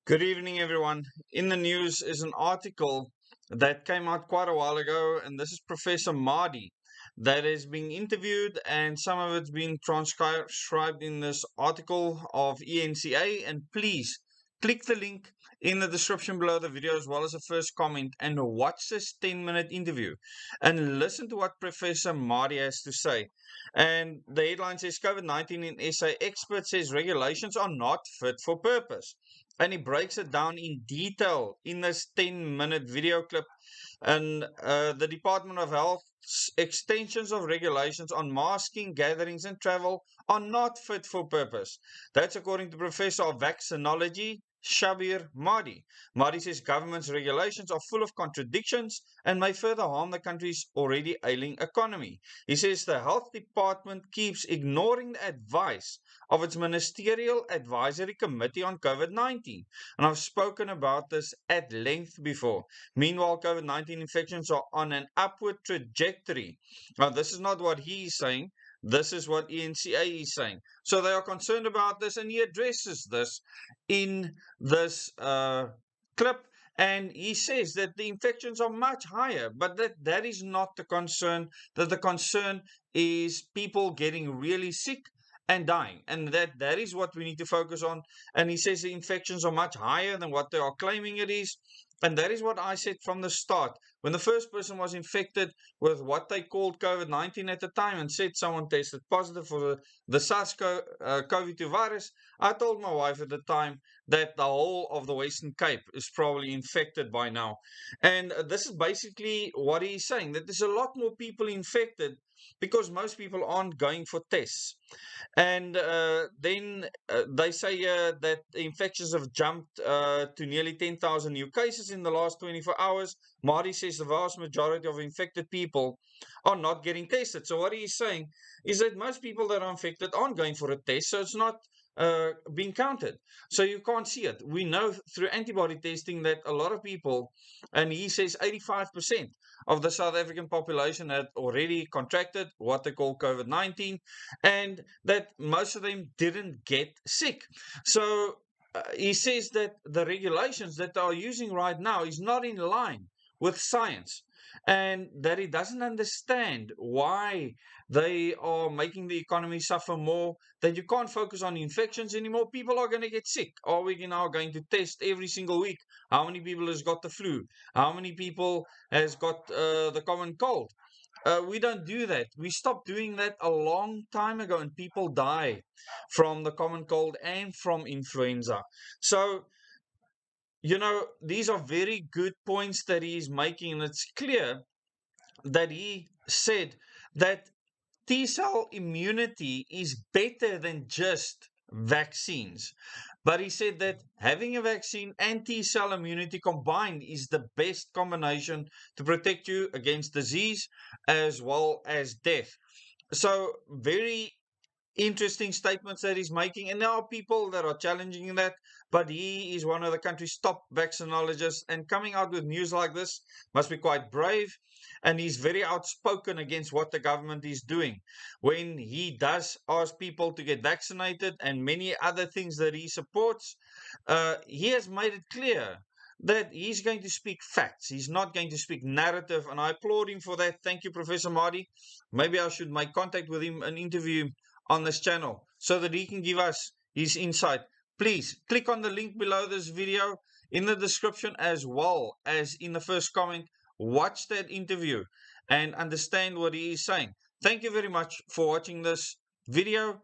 Good evening, everyone. In the news is an article that came out quite a while ago, and this is Professor Madhi that is being interviewed, and some of it's been transcribed in this article of ENCA. And please click the link in the description below the video as well as the first comment and watch this 10-minute interview and listen to what Professor Madhi has to say. And the headline says COVID-19 in SA, expert says regulations are not fit for purpose, and he breaks it down in detail in this 10-minute video clip. And the Department of Health's extensions of regulations on masking, gatherings, and travel are not fit for purpose. That's according to Professor of Vaccinology, Shabir Madhi. Madhi says government's regulations are full of contradictions and may further harm the country's already ailing economy. He says the health department keeps ignoring the advice of its Ministerial Advisory Committee on COVID-19. And I've spoken about this at length before. Meanwhile, COVID-19 infections are on an upward trajectory. Now, this is not what he is saying. This is what ENCA is saying. So they are concerned about this, and he addresses this in this clip. And he says that the infections are much higher, but that is not the concern. That the concern is people getting really sick and dying, and that is what we need to focus on. And he says the infections are much higher than what they are claiming it is, and that is what I said from the start. When the first person was infected with what they called COVID-19 at the time and said someone tested positive for the SARS-CoV-2 virus, I told my wife at the time that the whole of the Western Cape is probably infected by now. And this is basically what he's saying, that there's a lot more people infected because most people aren't going for tests. And then they say that the infections have jumped to nearly 10,000 new cases in the last 24 hours. Madhi says the vast majority of infected people are not getting tested. So what he's saying is that most people that are infected aren't going for a test, so it's not being counted. So you can't see it. We know through antibody testing that a lot of people, and he says 85% of the South African population had already contracted what they call COVID-19, and that most of them didn't get sick. So he says that the regulations that they are using right now is not in line with science, and that he doesn't understand why they are making the economy suffer more, that you can't focus on infections anymore. People are going to get sick. Are we now going to test every single week how many people has got the flu, how many people has got the common cold? We don't do that. We stopped doing that a long time ago, and people die from the common cold and from influenza. So, these are very good points that he is making, and it's clear that he said that T-cell immunity is better than just vaccines. But he said that having a vaccine and T-cell immunity combined is the best combination to protect you against disease as well as death. So very interesting statements that he's making, and there are people that are challenging that, but he is one of the country's top vaccinologists, and coming out with news like this must be quite brave. And he's very outspoken against what the government is doing when he does ask people to get vaccinated and many other things that he supports. He has made it clear that he's going to speak facts. He's not going to speak narrative, and I applaud him for that. Thank you, Professor Madhi. Maybe I should make contact with him and interview him on this channel so that he can give us his insight. Please click on the link below this video in the description as well as in the first comment. Watch that interview and understand what he is saying. Thank you very much for watching this video.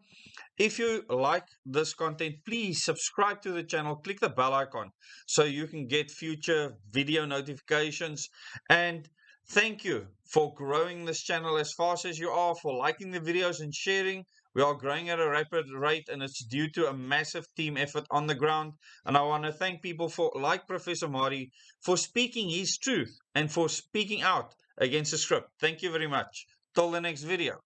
If you like this content, please subscribe to the channel, click the bell icon so you can get future video notifications. And thank you for growing this channel as fast as you are, for liking the videos and sharing. We are growing at a rapid rate, and it's due to a massive team effort on the ground. And I want to thank people like Professor Madhi, for speaking his truth and for speaking out against the script. Thank you very much. Till the next video.